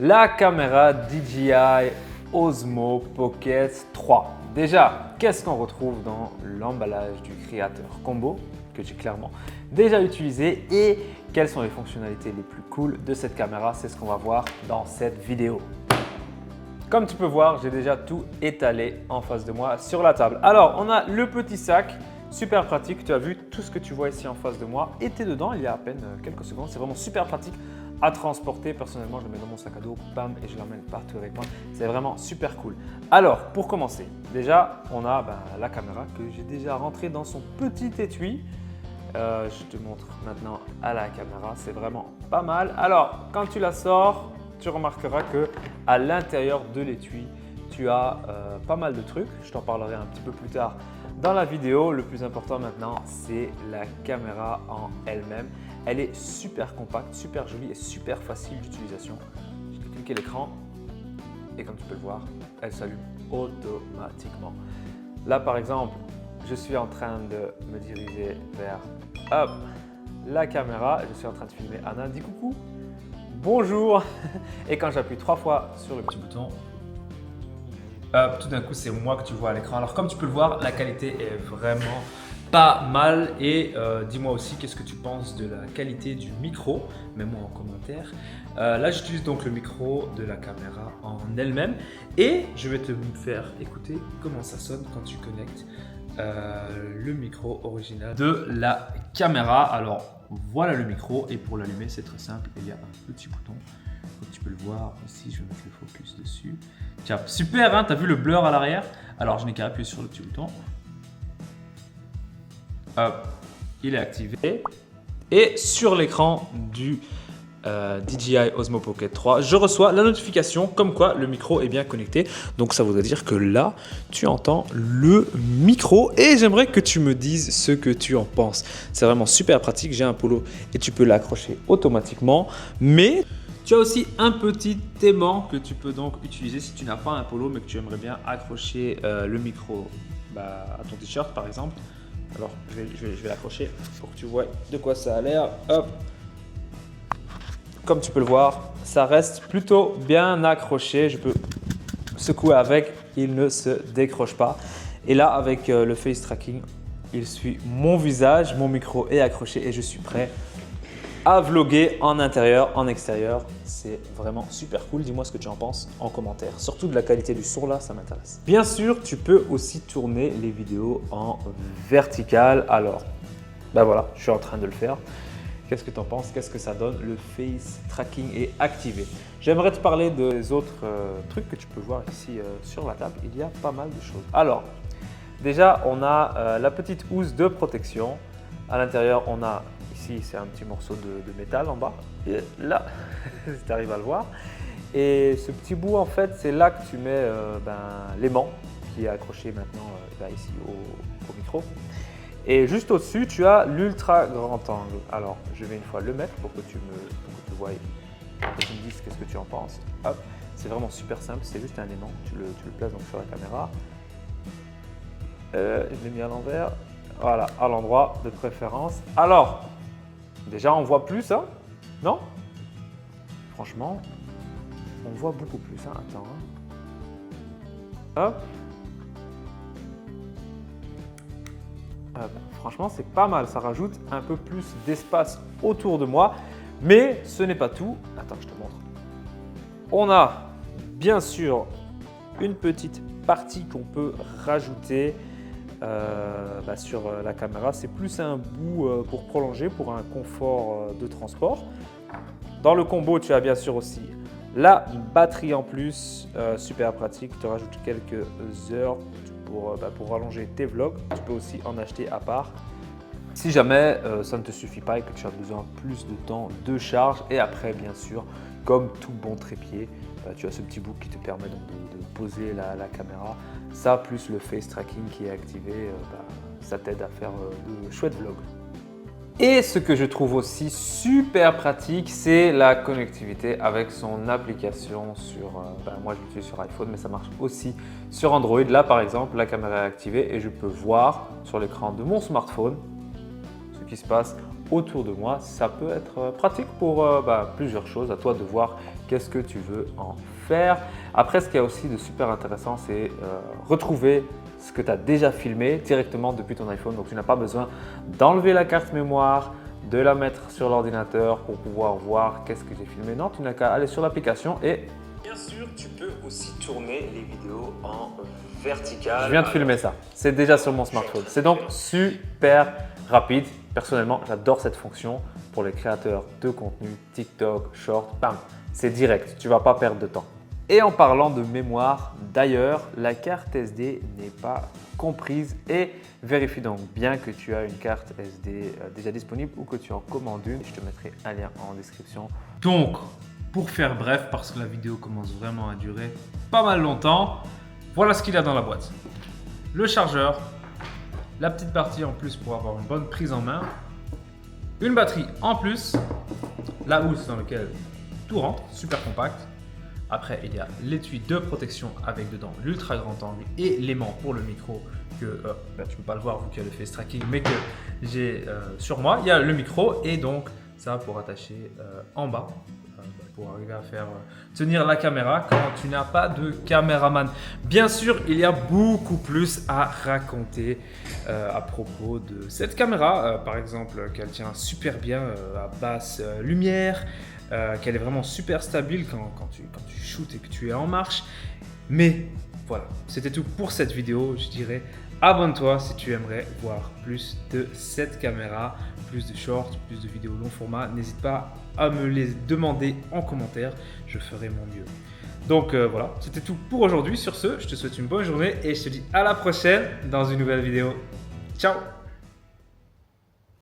la caméra DJI Osmo Pocket 3. Déjà, qu'est-ce qu'on retrouve dans l'emballage du Creator Combo que j'ai clairement déjà utilisé et quelles sont les fonctionnalités les plus cool de cette caméra? C'est ce qu'on va voir dans cette vidéo. Comme tu peux voir, j'ai déjà tout étalé en face de moi sur la table. Alors, on a le petit sac, super pratique. Tu as vu tout ce que tu vois ici en face de moi était dedans il y a à peine quelques secondes. C'est vraiment super pratique à transporter. Personnellement, je le mets dans mon sac à dos, bam, et je l'emmène partout avec moi. C'est vraiment super cool. Alors, pour commencer, déjà, on a la caméra que j'ai déjà rentrée dans son petit étui. Je te montre maintenant à la caméra, c'est vraiment pas mal. Alors, quand tu la sors, tu remarqueras qu'à l'intérieur de l'étui, tu as pas mal de trucs. Je t'en parlerai un petit peu plus tard dans la vidéo. Le plus important maintenant, c'est la caméra en elle-même. Elle est super compacte, super jolie et super facile d'utilisation. Je vais cliquer l'écran et comme tu peux le voir, elle s'allume automatiquement. Là, par exemple, je suis en train de me diriger vers la caméra. Je suis en train de filmer Anna. Dis coucou. Bonjour. Et quand j'appuie 3 fois sur le petit bouton, tout d'un coup, c'est moi que tu vois à l'écran. Alors, comme tu peux le voir, la qualité est vraiment pas mal. Et dis-moi aussi, qu'est-ce que tu penses de la qualité du micro? Mets-moi en commentaire. Là, j'utilise donc le micro de la caméra en elle-même. Et je vais te faire écouter comment ça sonne quand tu connectes le micro original de la caméra. Alors, voilà le micro et pour l'allumer, c'est très simple. Il y a un petit bouton. Comme tu peux le voir ici, je vais mettre le focus dessus. Tiens, super, hein, tu as vu le blur à l'arrière? Alors, je n'ai qu'à appuyer sur le petit bouton. Hop, il est activé. Et sur l'écran du DJI Osmo Pocket 3, je reçois la notification comme quoi le micro est bien connecté. Donc ça voudrait dire que là, tu entends le micro et j'aimerais que tu me dises ce que tu en penses. C'est vraiment super pratique. J'ai un polo et tu peux l'accrocher automatiquement. Mais tu as aussi un petit aimant que tu peux donc utiliser si tu n'as pas un polo mais que tu aimerais bien accrocher le micro à ton t-shirt par exemple. Alors je vais l'accrocher pour que tu vois de quoi ça a l'air. Hop. Comme tu peux le voir, ça reste plutôt bien accroché. Je peux secouer avec, il ne se décroche pas. Et là, avec le face tracking, il suit mon visage, mon micro est accroché et je suis prêt à vlogger en intérieur, en extérieur. C'est vraiment super cool. Dis-moi ce que tu en penses en commentaire. Surtout de la qualité du son là, ça m'intéresse. Bien sûr, tu peux aussi tourner les vidéos en vertical. Alors, voilà, je suis en train de le faire. Qu'est-ce que tu en penses? Qu'est-ce que ça donne? Le face tracking est activé. J'aimerais te parler des autres trucs que tu peux voir ici sur la table. Il y a pas mal de choses. Alors, déjà, on a la petite housse de protection. À l'intérieur, on a ici, c'est un petit morceau de métal en bas. Et là, si tu arrives à le voir. Et ce petit bout, en fait, c'est là que tu mets l'aimant qui est accroché maintenant ici au micro. Et juste au-dessus, tu as l'ultra grand angle. Alors, je vais une fois le mettre pour que tu vois et que tu me dises qu'est-ce que tu en penses. Hop, c'est vraiment super simple, c'est juste un aimant. Tu le places donc sur la caméra. Je l'ai mis à l'envers. Voilà, à l'endroit de préférence. Alors, déjà, on voit plus, hein? Non? Franchement, on voit beaucoup plus. Hein? Attends. Hein? Hop. Franchement, c'est pas mal. Ça rajoute un peu plus d'espace autour de moi. Mais ce n'est pas tout. Attends, je te montre. On a bien sûr une petite partie qu'on peut rajouter sur la caméra. C'est plus un bout pour prolonger, pour un confort de transport. Dans le combo, tu as bien sûr aussi la batterie en plus. Super pratique. Tu te rajoutes quelques heures pour rallonger tes vlogs. Tu peux aussi en acheter à part. Si jamais ça ne te suffit pas et que tu as besoin plus de temps de charge. Et après, bien sûr, comme tout bon trépied, tu as ce petit bout qui te permet donc de poser la caméra. Ça, plus le face tracking qui est activé, ça t'aide à faire de chouettes vlogs. Et ce que je trouve aussi super pratique, c'est la connectivité avec son application sur… moi, je l'utilise sur iPhone, mais ça marche aussi sur Android. Là, par exemple, la caméra est activée et je peux voir sur l'écran de mon smartphone ce qui se passe autour de moi. Ça peut être pratique pour plusieurs choses. À toi de voir qu'est-ce que tu veux en faire. Après, ce qu'il y a aussi de super intéressant, c'est retrouver ce que tu as déjà filmé directement depuis ton iPhone. Donc, tu n'as pas besoin d'enlever la carte mémoire, de la mettre sur l'ordinateur pour pouvoir voir qu'est-ce que j'ai filmé. Non, tu n'as qu'à aller sur l'application et bien sûr, tu peux aussi tourner les vidéos en vertical. Je viens de filmer ça. C'est déjà sur mon smartphone. C'est donc super rapide. Personnellement, j'adore cette fonction pour les créateurs de contenu, TikTok, Short. Bam, c'est direct. Tu ne vas pas perdre de temps. Et en parlant de mémoire, d'ailleurs, la carte SD n'est pas comprise et vérifie donc bien que tu as une carte SD déjà disponible ou que tu en commandes une. Je te mettrai un lien en description. Donc, pour faire bref, parce que la vidéo commence vraiment à durer pas mal longtemps, voilà ce qu'il y a dans la boîte. Le chargeur, la petite partie en plus pour avoir une bonne prise en main, une batterie en plus, la housse dans laquelle tout rentre, super compact. Après, il y a l'étui de protection avec dedans l'ultra grand angle et l'aimant pour le micro que tu ne peux pas le voir vu qu'il y a le face tracking, mais que j'ai sur moi. Il y a le micro et donc ça pour attacher en bas pour arriver à faire tenir la caméra quand tu n'as pas de caméraman. Bien sûr, il y a beaucoup plus à raconter à propos de cette caméra. Par exemple, qu'elle tient super bien à basse lumière. Qu'elle est vraiment super stable quand tu shootes et que tu es en marche. Mais voilà, c'était tout pour cette vidéo. Je dirais abonne-toi si tu aimerais voir plus de cette caméra, plus de shorts, plus de vidéos long format. N'hésite pas à me les demander en commentaire, je ferai mon mieux. Donc voilà, c'était tout pour aujourd'hui. Sur ce, je te souhaite une bonne journée et je te dis à la prochaine dans une nouvelle vidéo. Ciao!